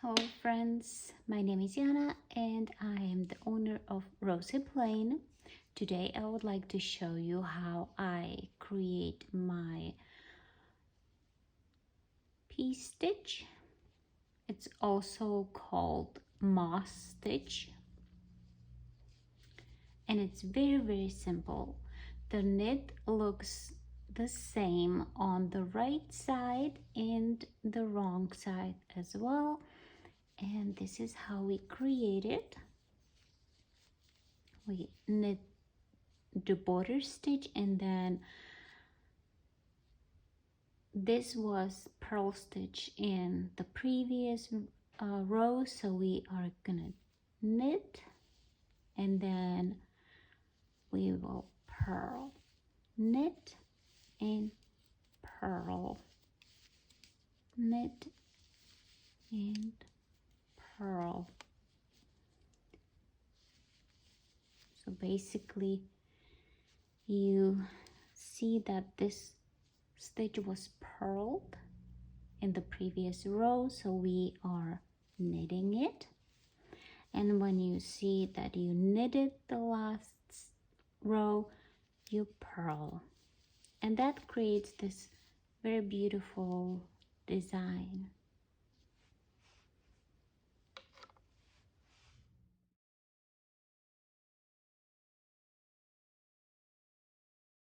Hello friends, my name is Yana and I am the owner of Rosy Plain. Today I would like to show you how I create my piece stitch. It's also called moss stitch and it's very simple. The knit looks the same on the right side and the wrong side as well. And this is how we create it. We knit the border stitch and then this was purl stitch in the previous row, so we are gonna knit and then we will purl, knit and purl, knit and purl. So basically you see that this stitch was purled in the previous row, so we are knitting it. And when you see that you knitted the last row, you purl, and that creates this very beautiful design.